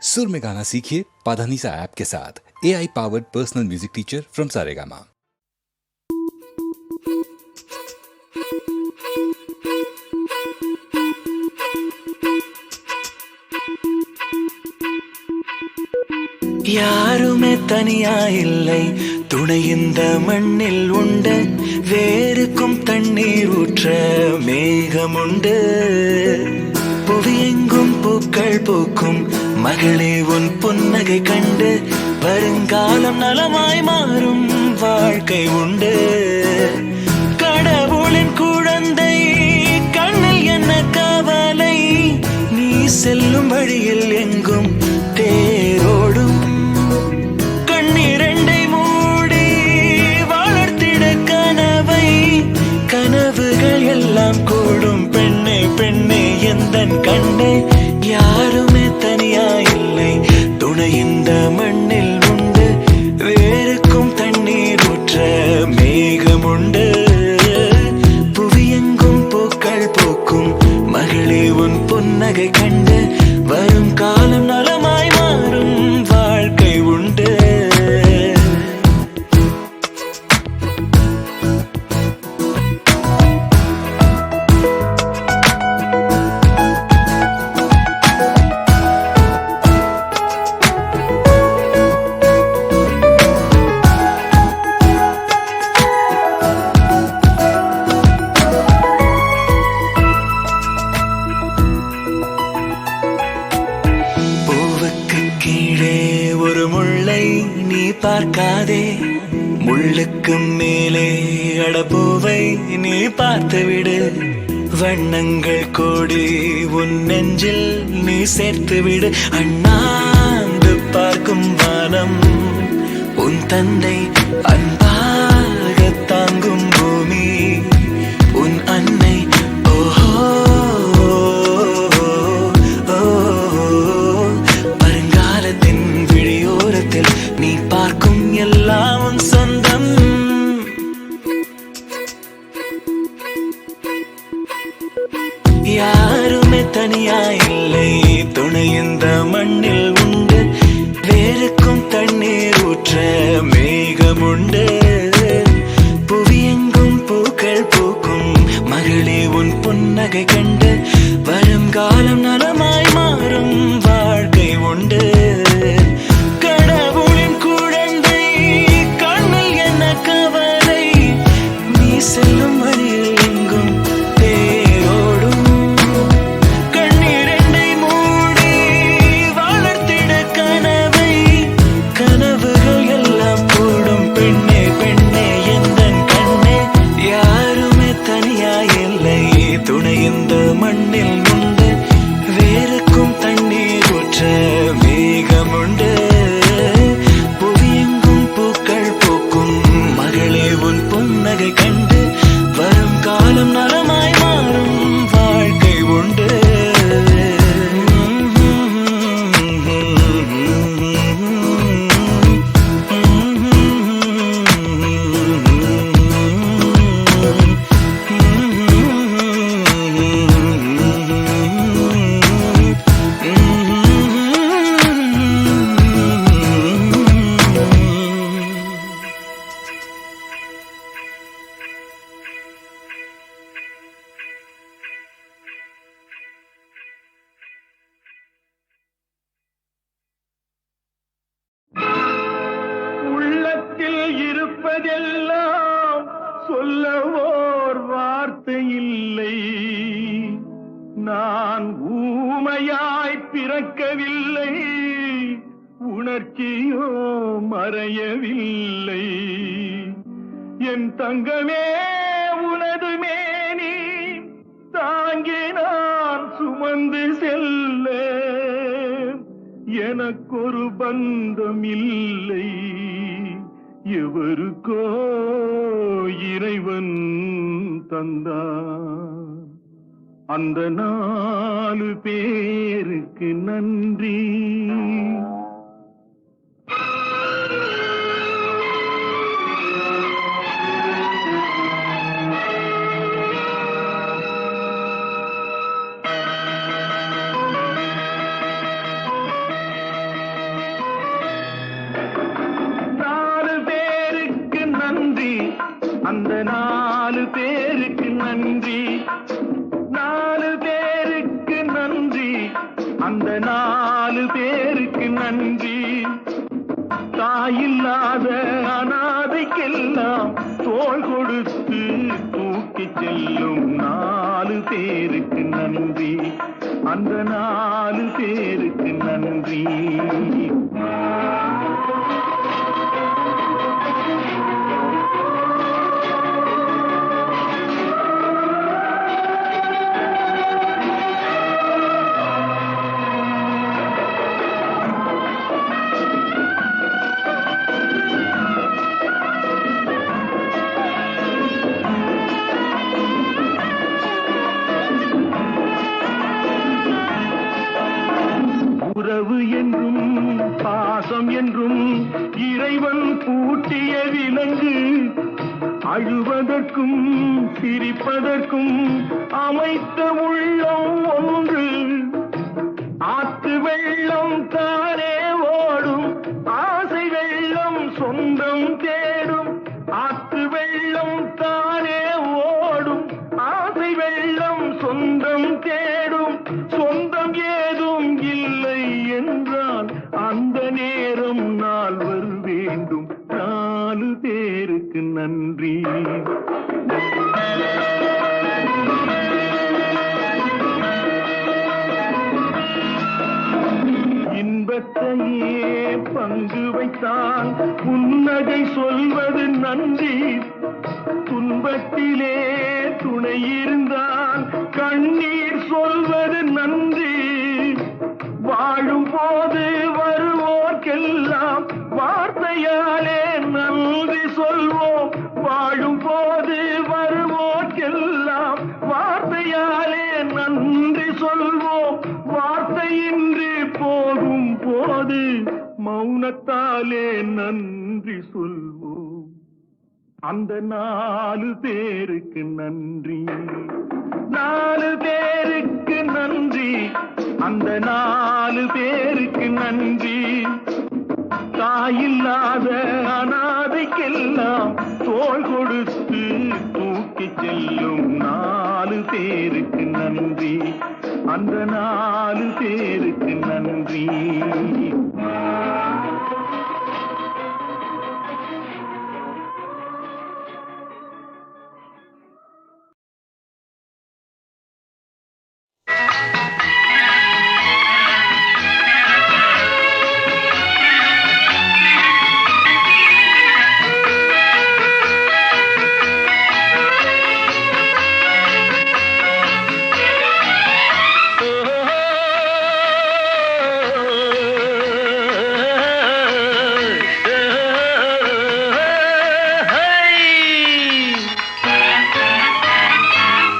सुर में गाना सीखिए पाधानीसा ऐप के साथ। AI powered personal music teacher from Saregama. யாருமே தனியா இல்லை, துணை இந்த மண்ணில் உண்டு. வேருக்கும் தண்ணீர் ஊற்ற மேகம் உண்டு. புவியெங்கும் பூக்கள் பூக்கும் மகளே உன் புன்னகை கண்டு. வருங்காலம் நலமாய் மாறும் வாழ்க்கை உண்டு. கடவுளின் குழந்தை கண்ணில் என்ன கவலை, நீ செல்லும் வழியில் எங்கும் தேரோடும். கனவுகள் எல்லாம் கூடும் பெண்ணே பெண்ணே எந்தன் கண்ணே. யாருமே தனியா இல்லை, துணை இந்த மண்ணில் உண்டு. வேருக்கும் தண்ணீர் ஊற்ற மேகம் உண்டு. புவியெங்கும் பூக்கள் பூக்கும் மகளே உன் புன்னகை கண்டு. வரும் காலம் நலமாய் மாறும் வாழ்க்கை உண்டு. பார்க்காதே, முள்ளுக்கு மேலே அடப்பூவை நீ பார்த்துவிடு. வண்ணங்கள் கோடி உன் நெஞ்சில் நீ சேர்த்துவிடு. அண்ணாந்து பார்க்கும் வானம் உன் தந்தை, அன்பாக தாங்கும் பூமி உன் அன்னை. ஓஹோ வருங்காலத்தின் விழியோரத்தில் நீ பார்க்கும் எல்லாம் உன் சொந்தம். யாருமே தனியா இல்லை, துணை இந்த மண்ணில் உண்டு. வேருக்கும் தண்ணீர் ஊற்ற மேகம் உண்டு. புவியெங்கும் பூக்கள் பூக்கும் மகளே உன் புன்னகை கண்டு. வரும் காலம் நலமாய் மாறும் வாழ்க்கை உண்டு. செல்லும் வழியில் எங்கும் தேரோடும். கண்ணீரண்டை மூடி வளர்த்திட கனவை. கனவுகள் எல்லாம் கூடும் பெண்ணே பெண்ணே எந்தன் கண்ணே. யாருமே தனியா இல்லை, துணை இந்த மண்ணில் உண்டு. வேருக்கும் தண்ணீர் ஊற்ற மேகம் உண்டு. புவியெங்கும் பூக்கள் பூக்கும் மகளே உன் புன்னகை கண்டு. வரும் காலம் நலமாய் மாறும் வாழ்க்கை உண்டு. இருப்பதெல்லாம் சொல்லவோர் வார்த்தை இல்லை. நான் ஊமையாய் பிறக்கவில்லை, உணர்ச்சியோ மறையவில்லை. என் தங்கமே உனது மேனி தாங்கி நான் சுமந்து செல்ல. எனக்கொரு பந்தம் இல்லை, எவருக்கோ இறைவன் தந்தான். அந்த 4 பேருக்கு நன்றி. அந்த 4 பேருக்கு நன்றி, 4 பேருக்கு நன்றி, அந்த 4 பேருக்கு நன்றி. தாயில்லாத அனாதைக்கெல்லாம் தோள் கொடுத்து தூக்கி செல்லும் 4 பேருக்கு நன்றி, அந்த 4 பேருக்கு நன்றி. உறவு என்றும் பாசம் என்றும் இறைவன் பூட்டிய விலங்கு, அழுவதற்கும் சிரிப்பதற்கும் அமைத்த உள்ளம் ஒன்று. ஆற்று வெள்ளம் தானே ஓடும், ஆசை வெள்ளம் சொந்தம் தேடும். ஆற்று வெள்ளம் தானே ஓடும், ஆசை வெள்ளம் சொந்தம் தேடும். சொந்தம் ஏதும் இல்லை என்றால் அந்த நேரம் நால்வர் வேண்டும். 4 பேருக்கு நன்றி. இன்பத்தையே பங்கு வைத்தான் புன்னகை சொல்வது நன்றி. துன்பத்திலே துணை இருந்தால் கண்ணீர் சொல்வது நன்றி. வாழும் போது வருவோர்க்கெல்லாம் வார்த்தையாலே நன்றி சொல்வோம். வாழும் போது வருவோர்க்கெல்லாம் வார்த்தையாலே நன்றி சொல்வோம். வார்த்தையின்றி போகும் போது மௌனத்தாலே நன்றி சொல்வோம். அந்த 4 பேருக்கு நன்றி, 4 பேருக்கு நன்றி, அந்த 4 பேருக்கு நன்றி. தாயில்லாத அனாதைக்கெல்லாம் தோள் கொடுத்து தூக்கி செல்லும் 4 பேருக்கு நன்றி, அந்த 4 பேருக்கு நன்றி.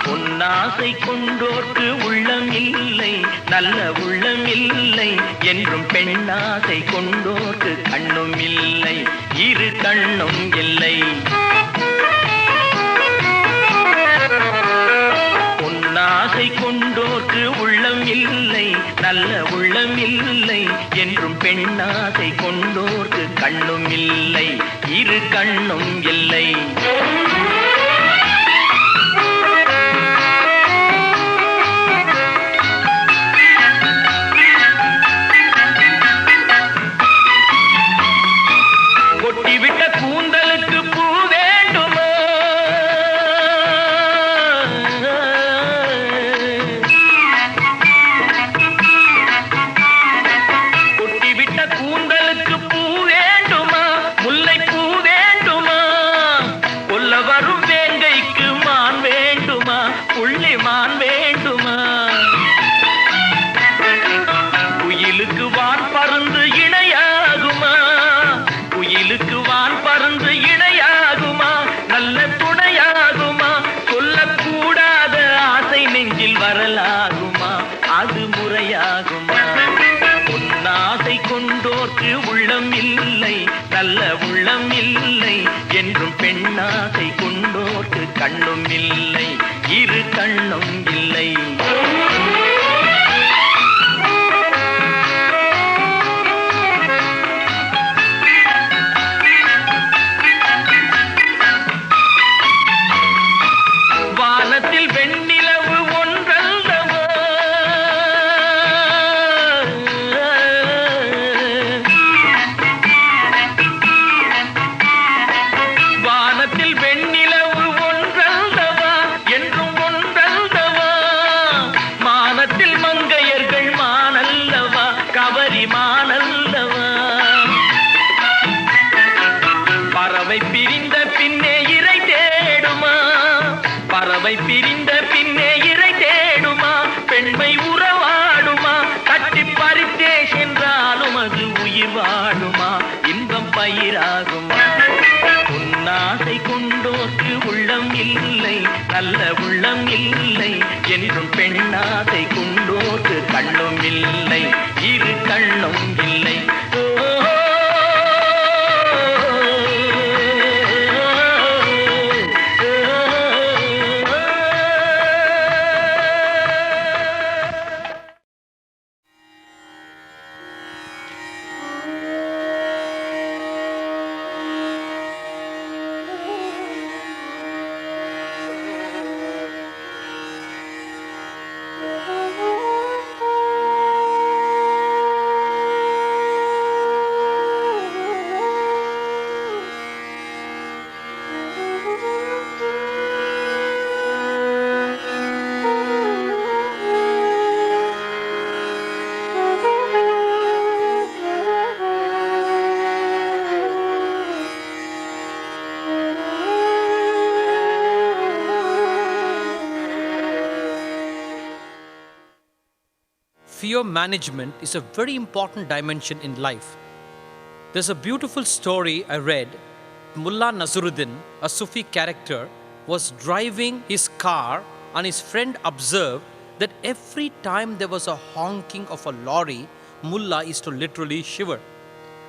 பொன்னாசை கொண்டோர்க்கு உள்ளம் இல்லை, நல்ல உள்ளம் இல்லை என்றும் பெண்ணாசை கொண்டோர்க்கு கண்ணும் இல்லை, இரு கண்ணும் இல்லை. பொன்னாசை கொண்டோர்க்கு உள்ளம் இல்லை, நல்ல உள்ளம் இல்லை என்றும் பெண்ணாசை கொண்டோர்க்கு கண்ணும் இல்லை, இரு கண்ணும் இல்லை. கொட்டிவிட்ட கூந்தலுக்கு பூ வேண்டுமா, கொட்டிவிட்ட கூந்தலுக்கு பூ வேண்டுமா, முல்லை பூ வேண்டுமா, கொல்ல வரும் வேங்கைக்கு மான் வேண்டுமா, புள்ளி மான் வேண்டுமா, குயிலுக்கு வான் பறந்து இணையாகுமா, குயிலுக்கு வான் பறந்து இணையாகுமா, நல்ல துணையாகுமா, சொல்லக்கூடாத ஆசை நெஞ்சில் வரலாகுமா, அது முறையாகுமா. பொன்னாசை கொண்டோர்க்கு உள்ளம் இல்லை, நல்ல உள்ளம் இல்லை என்றும் பெண்ணாசை கொண்டோர்க்கு கண்ணும் இல்லை, இரு கண்ணும் இல்லை. தம்மை பிரிந்த பின்னே இறை தேடுமா, பெண்மை உறவாடுமா, கட்டி பறித்தே சென்றாலும் அது உயிர் வாழுமா, இன்பம் பயிராகுமா. பொன்னாசை கொண்டோர்க்கு உள்ளம் இல்லை, நல்ல உள்ளம் இல்லை என்றும் பெண்ணாசை கொண்டோர்க்கு கண்ணும் இல்லை, இரு கண்ணும் இல்லை. Fear management is a very important dimension in life. There's a beautiful story I read. Mullah Nasruddin, a Sufi character, was driving his car and his friend observed that every time there was a honking of a lorry, Mullah is to literally shiver.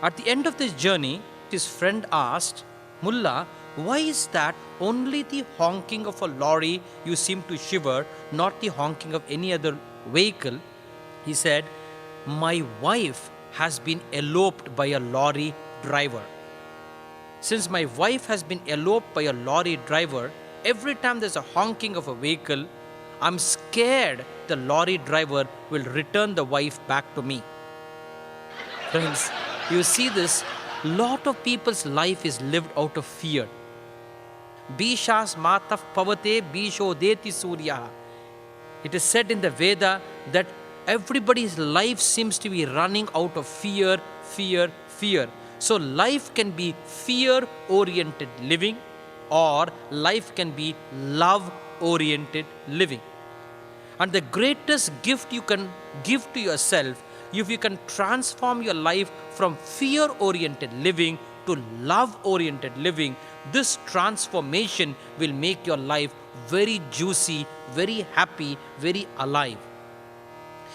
At the end of this journey, his friend asked, Mullah, why is that only the honking of a lorry you seem to shiver, not the honking of any other vehicle? He said, my wife has been eloped by a lorry driver. Since my wife has been eloped by a lorry driver, every time there's a honking of a vehicle, I'm scared the lorry driver will return the wife back to me. Friends, you see this, lot of people's life is lived out of fear. Bishas mataf pavate bisho deti surya. It is said in the Veda that everybody's life seems to be running out of fear, fear, fear. So life can be fear-oriented living or life can be love-oriented living. And the greatest gift you can give to yourself, if you can transform your life from fear-oriented living to love-oriented living, this transformation will make your life very juicy, very happy, very alive.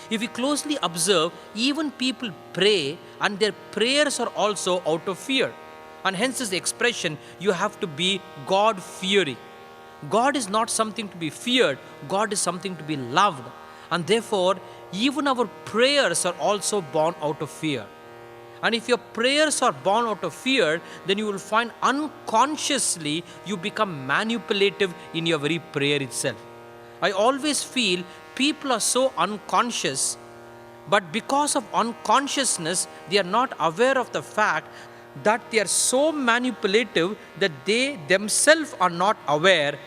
If you closely observe, even people pray and their prayers are also out of fear. And hence this expression, you have to be God-fearing. God is not something to be feared, God is something to be loved. And therefore, even our prayers are also born out of fear. And if your prayers are born out of fear, then you will find unconsciously you become manipulative in your very prayer itself. I always feel people are so unconscious, but because of unconsciousness, they are not aware of the fact that they are so manipulative that they themselves are not aware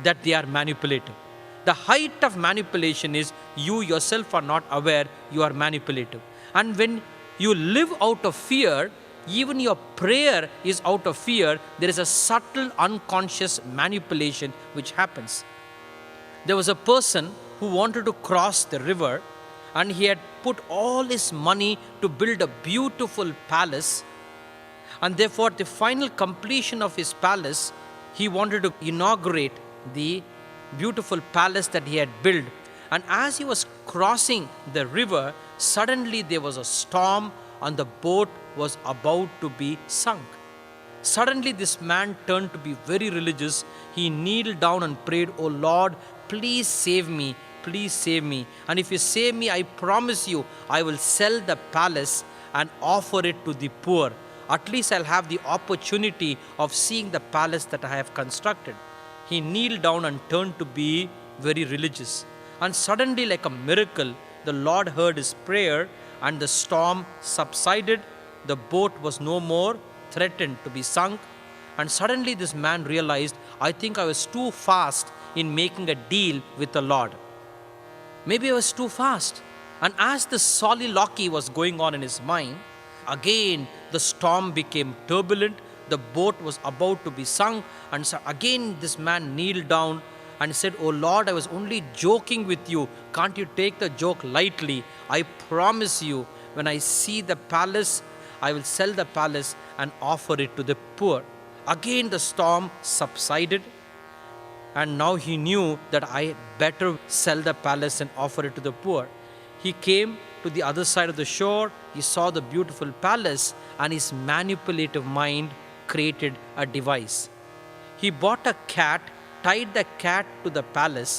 that they are manipulative. The height of manipulation is you yourself are not aware you are manipulative. And when you live out of fear, even your prayer is out of fear, there is a subtle unconscious manipulation which happens. There was a person who wanted to cross the river and he had put all his money to build a beautiful palace, and therefore the final completion of his palace, he wanted to inaugurate the beautiful palace that he had built. And as he was crossing the river, suddenly there was a storm and the boat was about to be sunk. Suddenly this man turned to be very religious. He kneeled down and prayed, "Oh Lord, please save me, please save me. And if you save me, I promise you, I will sell the palace and offer it to the poor. At least I'll have the opportunity of seeing the palace that I have constructed." He kneeled down and turned to be very religious. And suddenly, like a miracle, the Lord heard his prayer and the storm subsided. The boat was no more threatened to be sunk. And suddenly this man realized, I think I was too fast in making a deal with the Lord. Maybe I was too fast. And as the soliloquy was going on in his mind, again the storm became turbulent. The boat was about to be sunk. And so again this man kneeled down and said, "Oh Lord, I was only joking with you. Can't you take the joke lightly? I promise you, when I see the palace, I will sell the palace and offer it to the poor." Again the storm subsided, and now he knew that I better sell the palace and offer it to the poor. He came to the other side of the shore, he saw the beautiful palace, and his manipulative mind created a device. He bought a cat, tied the cat to the palace,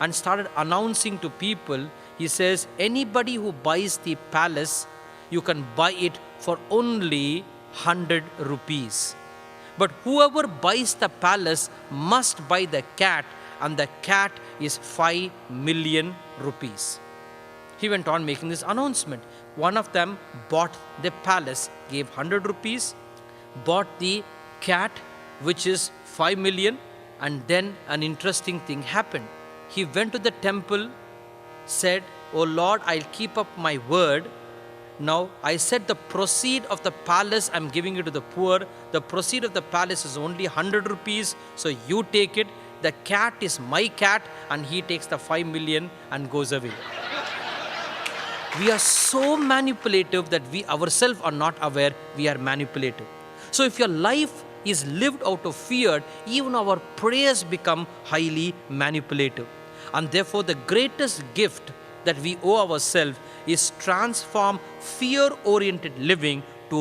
and started announcing to people. He says, "Anybody who buys the palace, you can buy it for only 100 rupees. But whoever buys the palace must buy the cat, and the cat is 5 million rupees." He went on making this announcement. One of them bought the palace, gave 100 rupees, bought the cat, which is 5 million, and then an interesting thing happened. He went to the temple, said, "Oh Lord, I'll keep up my word. Now, I said the proceed of the palace, I'm giving it to the poor. The proceed of the palace is only 100 rupees, so you take it. The cat is my cat," and he takes the 5 million and goes away. We are so manipulative that we ourselves are not aware we are manipulative. So if your life is lived out of fear, even our prayers become highly manipulative. And therefore, the greatest gift that we owe ourselves is transform fear-oriented living to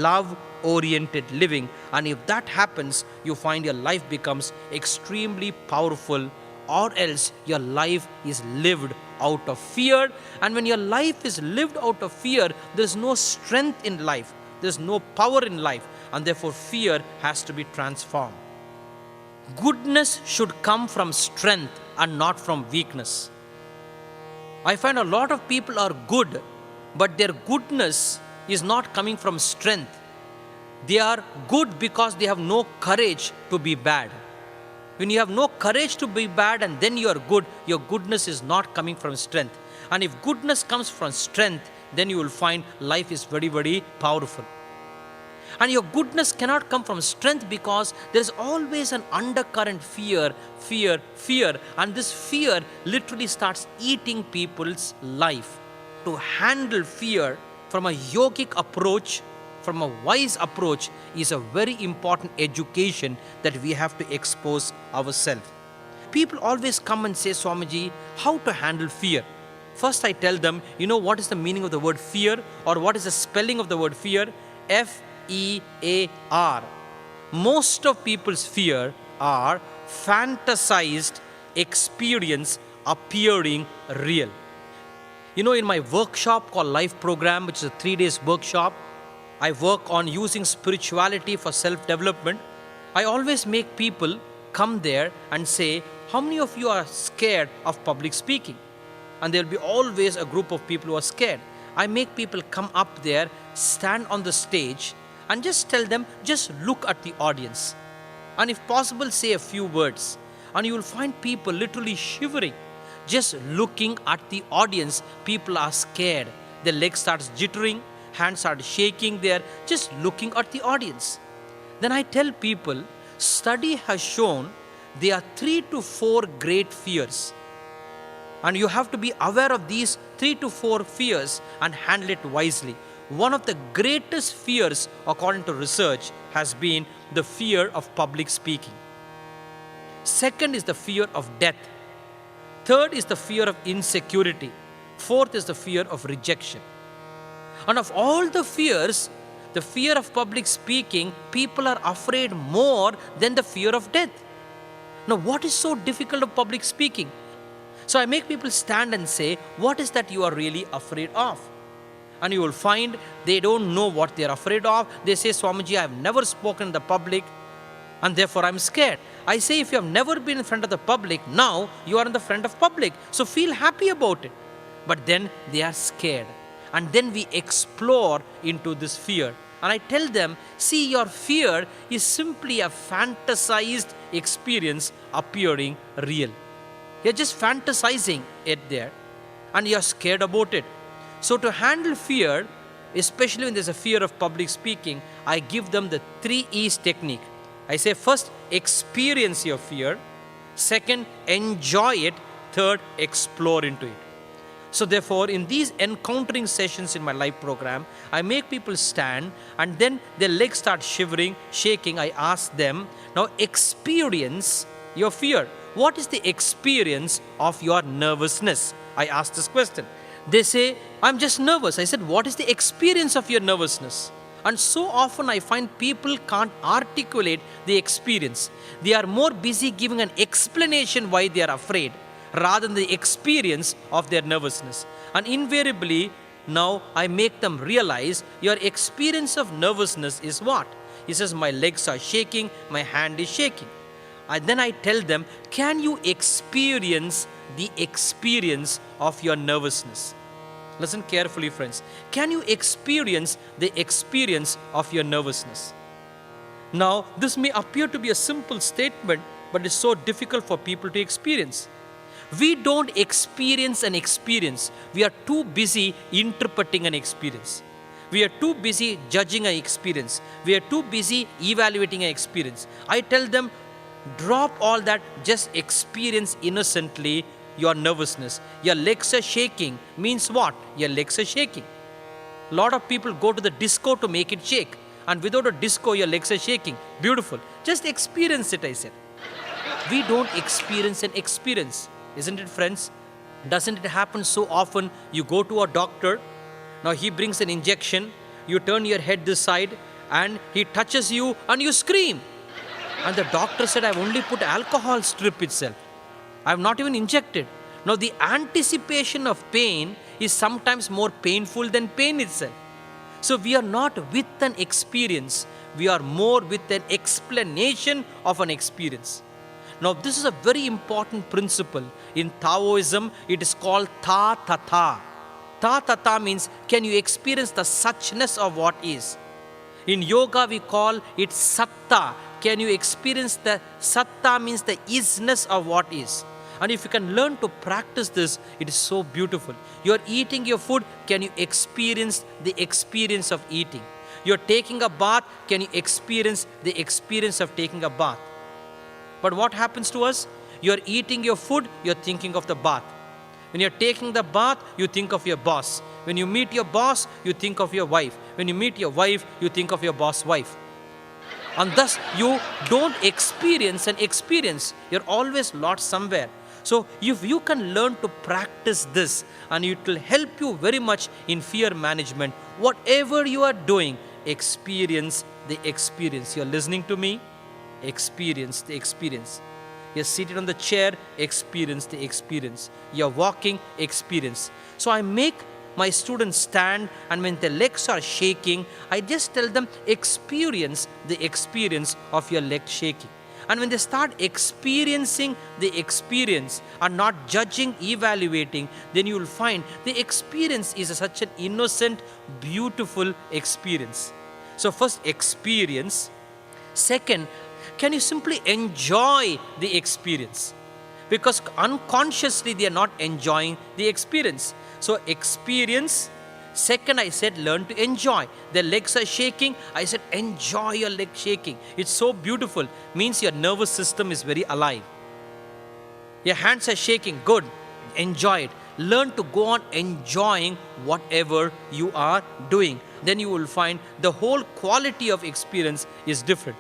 love-oriented living. And if that happens, you find your life becomes extremely powerful, or else your life is lived out of fear. And when your life is lived out of fear, there's no strength in life, there's no power in life, and therefore fear has to be transformed. Goodness should come from strength and not from weakness. I find a lot of people are good, but their goodness is not coming from strength. They are good because they have no courage to be bad. When you have no courage to be bad and then you are good, your goodness is not coming from strength. And if goodness comes from strength, then you will find life is very, very powerful. And your goodness cannot come from strength because there is always an undercurrent fear. And this fear literally starts eating people's life. To handle fear from a yogic approach, from a wise approach, is a very important education that we have to expose ourselves. People always come and say, "Swamiji, how to handle fear?" First I tell them, you know what is the meaning of the word fear, or what is the spelling of the word fear? F-E-A-R. Most of people's fear are fantasized experience appearing real. You know, in my workshop called Life Program, which is a 3 days workshop, I work on using spirituality for self-development. I always make people come there and say, "How many of you are scared of public speaking?" And there will be always a group of people who are scared. I make people come up there, stand on the stage, and just tell them, just look at the audience. And if possible, say a few words. And you will find people literally shivering. Just looking at the audience, people are scared. Their legs start jittering, hands start shaking there, just looking at the audience. Then I tell people, study has shown there are 3 to 4 great fears. And you have to be aware of these 3 to 4 fears and handle it wisely. One of the greatest fears, according to research, has been the fear of public speaking. Second is the fear of death. Third is the fear of insecurity. Fourth is the fear of rejection. And of all the fears, the fear of public speaking, people are afraid more than the fear of death. Now, what is so difficult of public speaking? So I make people stand and say, what is that you are really afraid of? And you will find they don't know what they are afraid of. They say, "Swamiji, I have never spoken in the public, and therefore I'm scared." I say, if you have never been in front of the public, now you are in the front of public. So feel happy about it. But then they are scared. And then we explore into this fear. And I tell them, see, your fear is simply a fantasized experience appearing real. You're just fantasizing it there. And you're scared about it. So to handle fear, especially when there's a fear of public speaking, I give them the 3 E's technique. I say, first, experience your fear. Second, enjoy it. Third, explore into it. So therefore, in these encountering sessions in my live program, I make people stand and then their legs start shivering, shaking. I ask them, now experience your fear. What is the experience of your nervousness? I ask this question. They say, I'm just nervous. I said, what is the experience of your nervousness? And so often I find people can't articulate the experience. They are more busy giving an explanation why they are afraid rather than the experience of their nervousness. And invariably, now I make them realize your experience of nervousness is what? He says, my legs are shaking, my hand is shaking. And then I tell them, can you experience the experience of your nervousness? Listen carefully, friends. Can you experience the experience of your nervousness? Now, this may appear to be a simple statement, but it's so difficult for people to experience. We don't experience an experience. We are too busy interpreting an experience. We are too busy judging an experience. We are too busy evaluating an experience. I tell them, drop all that, just experience innocently your nervousness. Your legs are shaking means what? Your legs are shaking. A lot of people go to the disco to make it shake, and without a disco, your legs are shaking. Beautiful. Just experience it, I said. We don't experience an experience. Isn't it, friends? Doesn't it happen so often? You go to a doctor, now he brings an injection, you turn your head this side, and he touches you and you scream. And the doctor said, I've only put alcohol strip itself. I've not even injected. Now the anticipation of pain is sometimes more painful than pain itself. So we are not with an experience, we are more with an explanation of an experience. Now this is a very important principle. In Taoism, it is called Ta Tata. Ta Tata means, can you experience the suchness of what is? In yoga, we call it Satta. Can you experience the Satta means the isness of what is? And if you can learn to practice this, it is so beautiful. You're eating your food, can you experience the experience of eating? You're taking a bath, can you experience the experience of taking a bath? But what happens to us? You're eating your food, you're thinking of the bath. When you're taking the bath, you think of your boss. When you meet your boss, you think of your wife. When you meet your wife, you think of your boss' wife. And thus, you don't experience an experience. You're always lost somewhere. So, if you can learn to practice this, and it will help you very much in fear management, whatever you are doing, experience the experience. You're listening to me? Experience the experience. You're seated on the chair, experience the experience. You're walking, experience. So I make my students stand, and when their legs are shaking, I just tell them, experience the experience of your leg shaking. And when they start experiencing the experience and not judging, evaluating, then you will find the experience is such an innocent, beautiful experience. So first, experience. Second, can you simply enjoy the experience? Because unconsciously they are not enjoying the experience. So experience. Second, I said, learn to enjoy. Their legs are shaking. I said, enjoy your leg shaking. It's so beautiful. Means your nervous system is very alive. Your hands are shaking. Good. Enjoy it. Learn to go on enjoying whatever you are doing. Then you will find the whole quality of experience is different.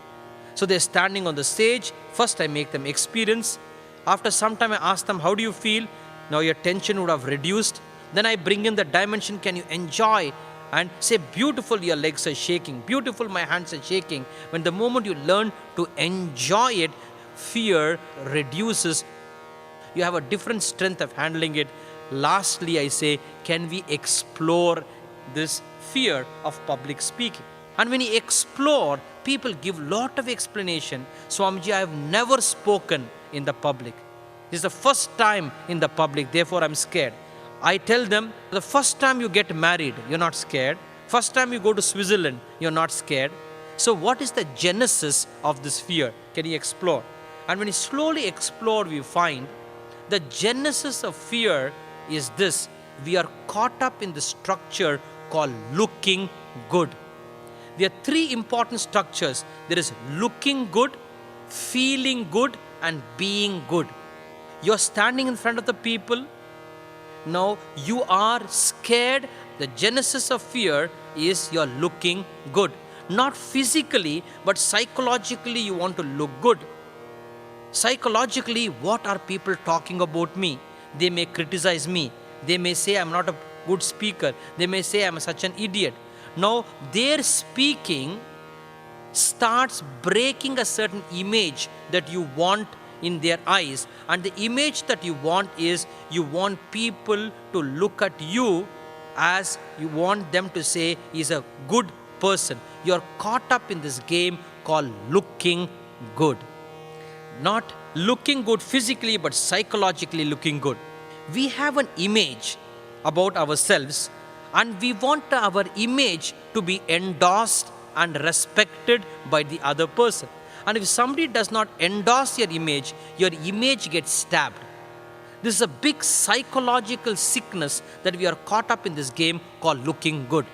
So they're standing on the stage. First, I make them experience. After some time, I ask them, how do you feel? Now your tension would have reduced. Then I bring in the dimension, can you enjoy? And say, beautiful, your legs are shaking. Beautiful, my hands are shaking. When the moment you learn to enjoy it, fear reduces. You have a different strength of handling it. Lastly, I say, can we explore this fear of public speaking? And when you explore, people give lot of explanation. Swamiji, I have never spoken in the public. This is the first time in the public, therefore I'm scared. I tell them, the first time you get married, you're not scared. First time you go to Switzerland, you're not scared. So what is the genesis of this fear? Can you explore? And when you slowly explore, we find the genesis of fear is this. We are caught up in the structure called looking good. There are three important structures. There is looking good, feeling good, and being good. You're standing in front of the people. Now you are scared. The genesis of fear is you're looking good. Not physically, but psychologically you want to look good. Psychologically, what are people talking about me? They may criticize me. They may say I'm not a good speaker. They may say I'm such an idiot. Now their speaking starts breaking a certain image that you want in their eyes. And the image that you want is you want people to look at you as you want them to say he's a good person. You're caught up in this game called looking good. Not looking good physically, but psychologically looking good. We have an image about ourselves, and we want our image to be endorsed and respected by the other person. And if somebody does not endorse your image gets stabbed. This is a big psychological sickness that we are caught up in this game called looking good.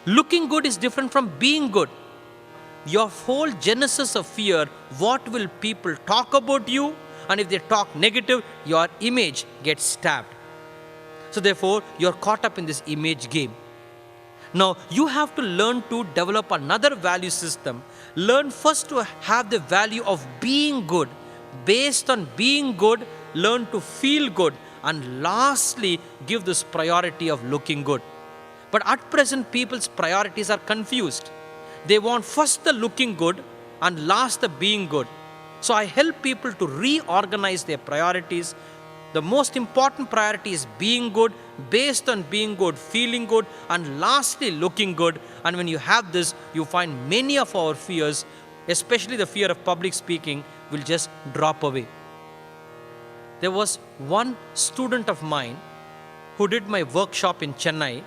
Looking good is different from being good. Your whole genesis of fear, what will people talk about you? And if they talk negative, your image gets stabbed. So therefore, you're caught up in this image game. Now, you have to learn to develop another value system. Learn first to have the value of being good. Based on being good, learn to feel good. And lastly, give this priority of looking good. But at present, people's priorities are confused. They want first the looking good and last the being good. So I help people to reorganize their priorities. The most important priority is being good, based on being good, feeling good, and lastly looking good. And when you have this, you find many of our fears, especially the fear of public speaking, will just drop away. There was one student of mine who did my workshop in Chennai,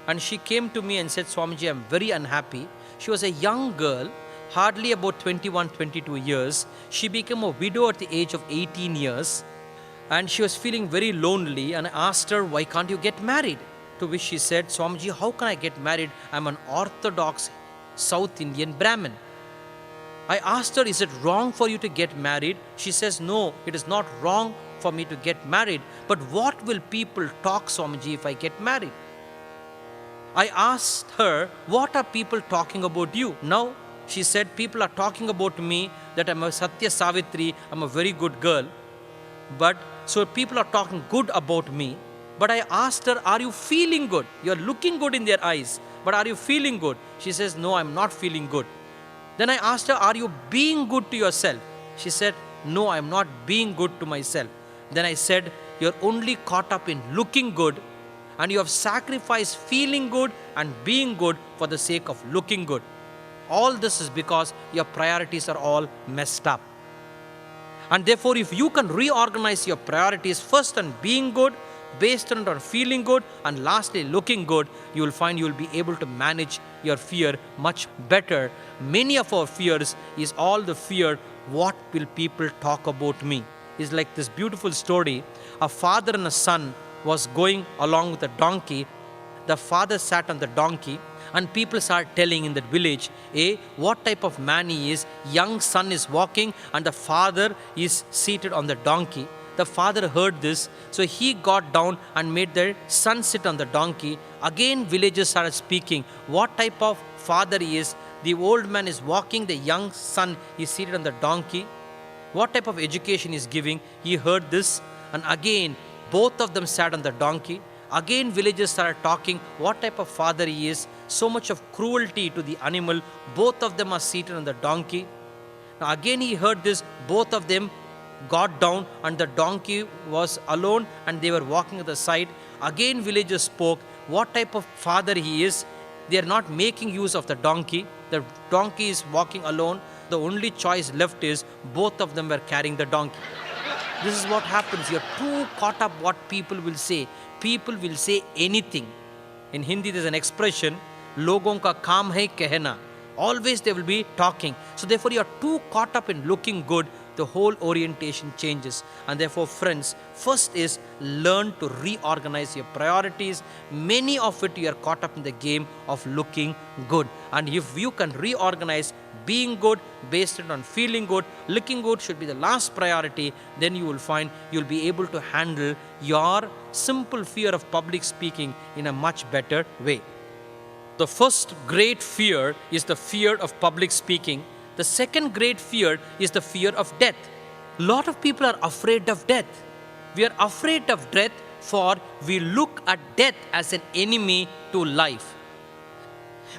and she came to me and said, Swamiji, I'm very unhappy. She was a young girl, hardly about 21, 22 years. She became a widow at the age of 18 years. And she was feeling very lonely, and I asked her, why can't you get married? To which she said, Swamiji, how can I get married? I'm an orthodox South Indian Brahmin. I asked her, is it wrong for you to get married? She says, no, it is not wrong for me to get married. But what will people talk, Swamiji, if I get married? I asked her, what are people talking about you? Now, she said, people are talking about me that I'm a Satya Savitri, I'm a very good girl. But so people are talking good about me. But I asked her, are you feeling good? You're looking good in their eyes, but are you feeling good? She says, no, I'm not feeling good. Then I asked her, are you being good to yourself? She said, no, I'm not being good to myself. Then I said, you're only caught up in looking good, and you have sacrificed feeling good and being good for the sake of looking good. All this is because your priorities are all messed up. And therefore, if you can reorganize your priorities first on being good, based on feeling good, and lastly looking good, you will find you will be able to manage your fear much better. Many of our fears is all the fear, what will people talk about me? It's like this beautiful story. A father and a son was going along with a donkey. The father sat on the donkey, and people start telling in that village, what type of man he is. Young son is walking and the father is seated on the donkey. The father heard this, so he got down and made the son sit on the donkey. Again, villagers started speaking, what type of father he is. The old man is walking, the young son is seated on the donkey. What type of education he is giving. He heard this, and again, both of them sat on the donkey. Again, villagers started talking, what type of father he is. So much of cruelty to the animal. Both of them are seated on the donkey. Now again he heard this, both of them got down and the donkey was alone and they were walking at the side. Again villagers spoke, what type of father he is. They are not making use of the donkey. The donkey is walking alone. The only choice left is both of them were carrying the donkey. This is what happens. You're too caught up what people will say. People will say anything. In Hindi there's an expression, logon ka kaam hai kehna. Always they will be talking. So therefore you are too caught up in looking good. the whole orientation changes. And therefore, friends, first is learn to reorganize your priorities. Many of it you are caught up in the game of looking good. And if you can reorganize being good based on feeling good, looking good should be the last priority, then you will find you'll be able to handle your simple fear of public speaking in a much better way. The first great fear is the fear of public speaking. The second great fear is the fear of death. A lot of people are afraid of death. We are afraid of death for we look at death as an enemy to life.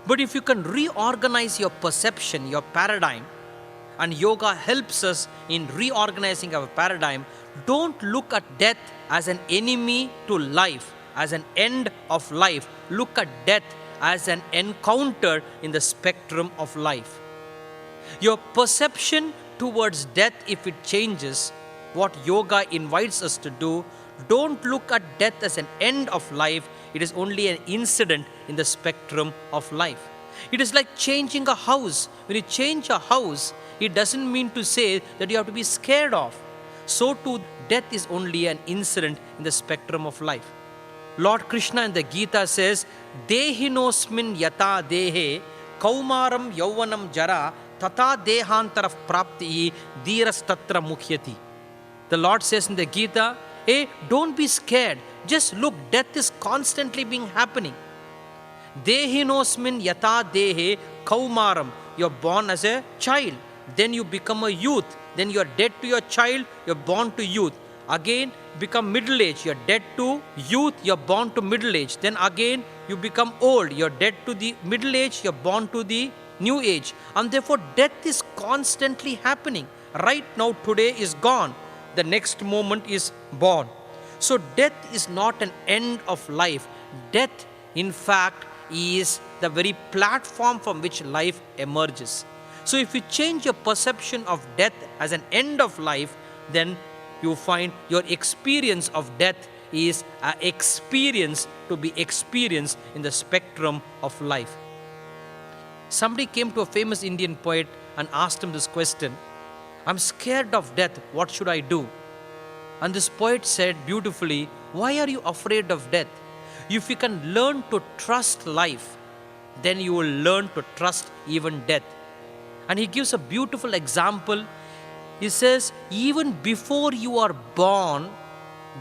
But if you can reorganize your perception, your paradigm, and yoga helps us in reorganizing our paradigm, don't look at death as an enemy to life, as an end of life. Look at death as an encounter in the spectrum of life. Your perception towards death, if it changes, what yoga invites us to do, don't look at death as an end of life. It is only an incident in the spectrum of life. It is like changing a house. When you change a house, it doesn't mean to say that you have to be scared of. So too, death is only an incident in the spectrum of life. Lord Krishna in the Gita says, Dehinosmin yata dehe kaumaram yauvanam jara tata dehantara prapti dhirastatra mukhyati. The Lord says in the Gita, hey, don't be scared. Just look, death is constantly being happening. Dehinosmin yata dehe kaumaram. You're born as a child. Then you become a youth. Then you're dead to your child. You're born to youth. Again, become middle age. You're dead to youth. You're born to middle age. Then again, you become old. You're dead to the middle age. You're born to the new age. And therefore, death is constantly happening. Right now, today is gone. The next moment is born. So death is not an end of life. Death, in fact, is the very platform from which life emerges. So if you change your perception of death as an end of life, then you find your experience of death is an experience to be experienced in the spectrum of life. Somebody came to a famous Indian poet and asked him this question, I'm scared of death, what should I do? And this poet said beautifully, why are you afraid of death? If you can learn to trust life, then you will learn to trust even death. And he gives a beautiful example. He says, even before you are born,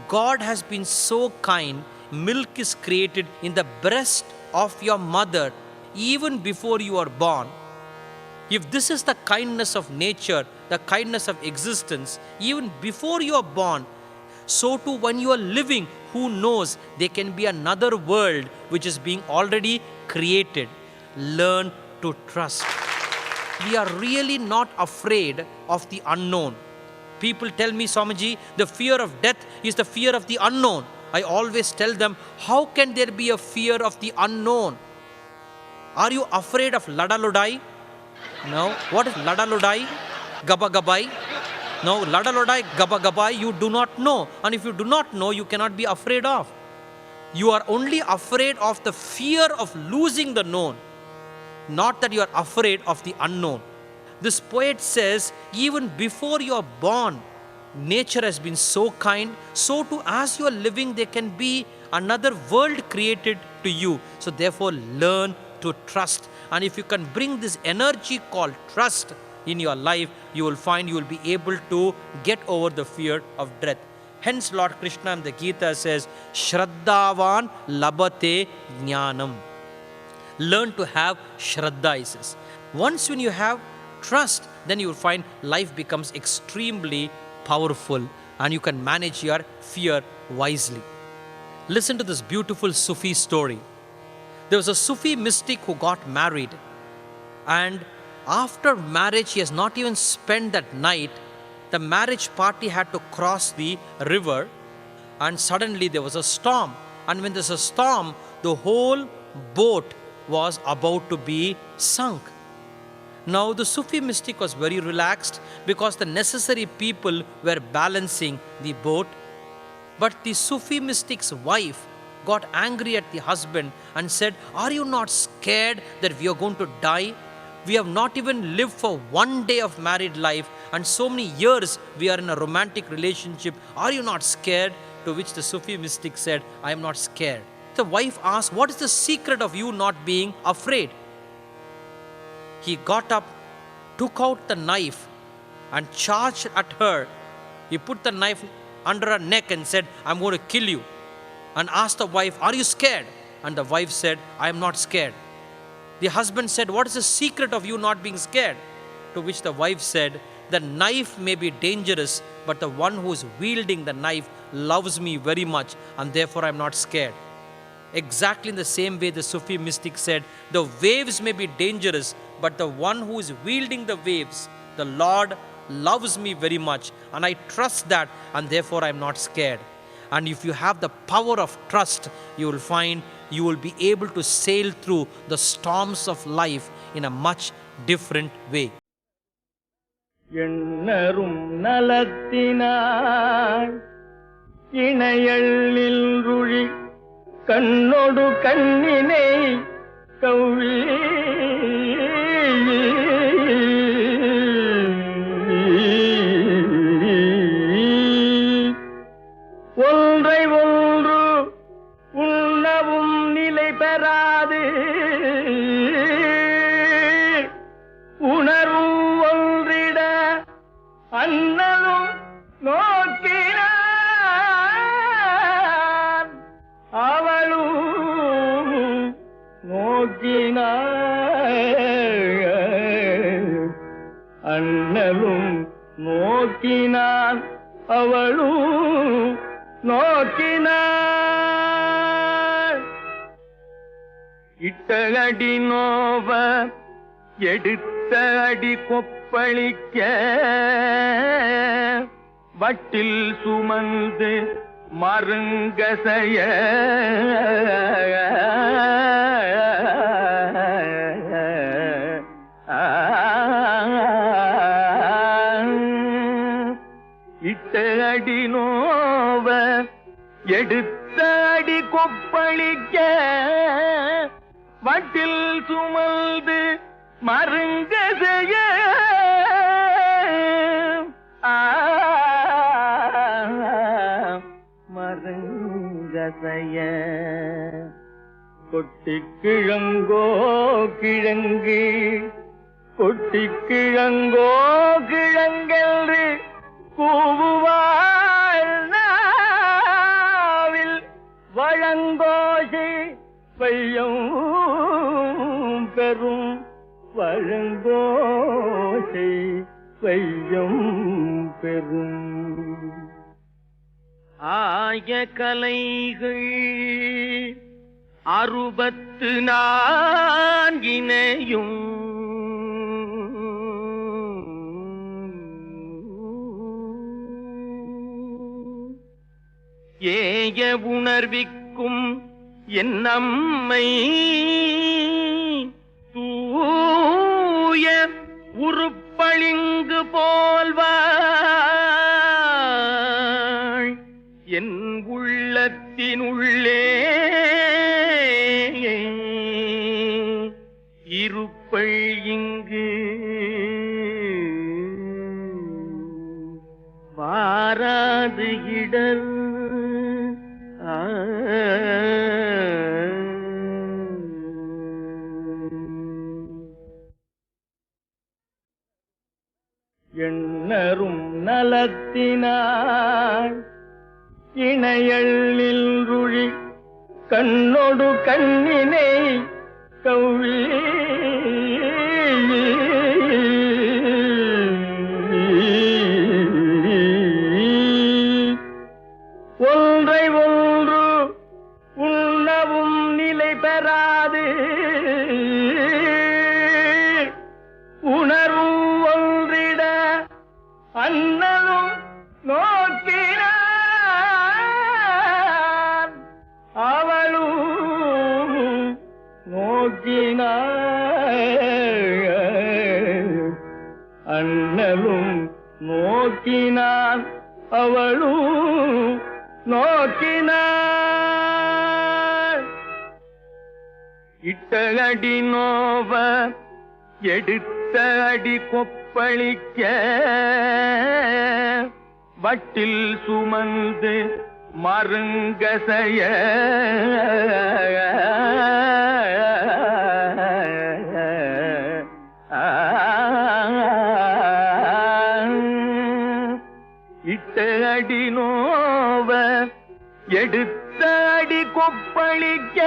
God has been so kind. Milk is created in the breast of your mother, even before you are born. If this is the kindness of nature, the kindness of existence, even before you are born, so too when you are living, who knows, there can be another world which is being already created. Learn to trust. We are really not afraid of the unknown. People tell me, Swamiji, the fear of death is the fear of the unknown. I always tell them, how can there be a fear of the unknown? Are you afraid of Ladalodai? No. What is Ladalodai? Gabagabai? No, Ladalodai, Gabagabai, you do not know. And if you do not know, you cannot be afraid of. You are only afraid of the fear of losing the known, not that you are afraid of the unknown. This poet says, even before you are born, nature has been so kind, so too as you are living, there can be another world created to you. So therefore, learn to trust. And if you can bring this energy called trust in your life, you will find you will be able to get over the fear of death. Hence, Lord Krishna in the Gita says, Shraddhavan labate jnanam. Learn to have Shraddha, he says. Once when you have trust, then you will find life becomes extremely powerful and you can manage your fear wisely. Listen to this beautiful Sufi story. There was a Sufi mystic who got married, and after marriage, he has not even spent that night. The marriage party had to cross the river, and suddenly there was a storm. And when there's a storm, the whole boat was about to be sunk. Now the Sufi mystic was very relaxed because the necessary people were balancing the boat. But the Sufi mystic's wife got angry at the husband and said, are you not scared that we are going to die? We have not even lived for one day of married life and so many years we are in a romantic relationship. Are you not scared? To which the Sufi mystic said, I am not scared. The wife asked, what is the secret of you not being afraid? He got up, took out the knife and charged at her. He put the knife under her neck and said, I'm going to kill you. And asked the wife, are you scared? And the wife said, I am not scared. The husband said, what is the secret of you not being scared? To which the wife said, the knife may be dangerous, but the one who is wielding the knife loves me very much, and therefore I am not scared. Exactly in the same way, the Sufi mystic said, the waves may be dangerous, but the one who is wielding the waves, the Lord, loves me very much, and I trust that, and therefore I am not scared. And if you have the power of trust, you will find you will be able to sail through the storms of life in a much different way. எண்ணரும் நலத்தினாய் இணையள்ளில் கண்ணொடு கண்ணினை கவ்வி ஒன்றை ஒன்று உண்ணவும் நிலை பெறாது உணர்வும் ஒன்றிட அண்ணலும் நோக்கினான் அவளும் நோக்கினான் அண்ணலும் நோக்கினான் அவளும் நோக்கினாள் இட்ட அடி நோவ எடுத்த அடி கொப்பளிக்க வட்டில் சுமந்து மருங்கசைய இட்ட அடி நோவ எடுத்த அடி கொப்பளிக்க வட்டில் சுமந்து மருங்கசைய மருங்கசைய கொட்டி கிழங்கோ கிழங்கு கொட்டி கிழங்கோ கிழங்கென்று கூவுவாள் நாவில் வழங்கோசி பையம் பெரும் வழங்கோசை பையம் பெரும் ஆய கலைகள் 64 ஏய உணர்விக்கும் என் நம்மை தூய உருப்பளிங்கு போல்வாள் என் உள்ளத்தினுள்ளே இருப்பள் இங்கு வாராது இடர் எண்ணரும் நலத்தினாய் இணையள்ளில் கண்ணொடு கண்ணினை கவ்வி ஒன்றை ஒன்று உண்ணவும் நிலை பெறாது உணர்வும் ஒன்றிட அண்ணலும் நோக்கினான் அவளும் நோக்கினான் அண்ணலும் நோக்கினான் அவளும் நோக்கினாள் இட்ட அடி நோவ எடுத்த அடி கொப்பளிக்க வட்டில் சுமந்து மருங்கசைய இட்ட அடி நோவ எடுத்த அடி கொப்பளிக்க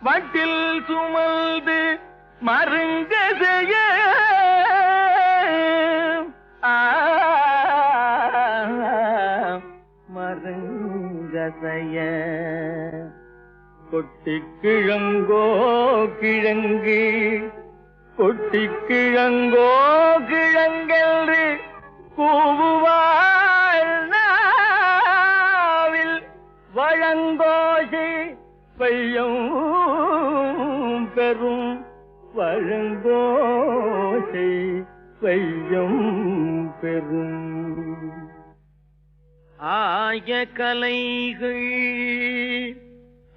வட்டில் சுமந்து மருங்கசைய மருங்கசைய கொட்டி கிழங்கோ கிழங்கு கொட்டி கிழங்கோ கிழங்கென்று கூவுவாள் நாவில் வழங்கோசி பையம் பெரும் வழங்கோசை பையம் பெரும் ஆய கலைகள்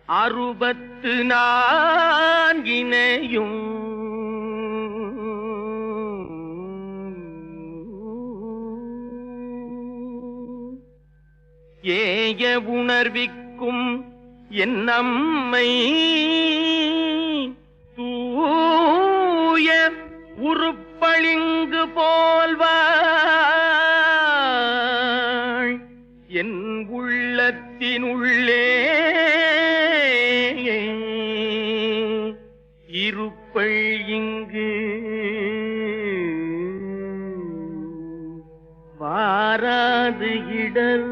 64 ஏய உணர்விக்கும் என் நம்மை தூய உருப்பளிங்கு போல்வாள் என் உள்ளத்தினுள்ளே இருப்பள் இங்கு வாராது இடர்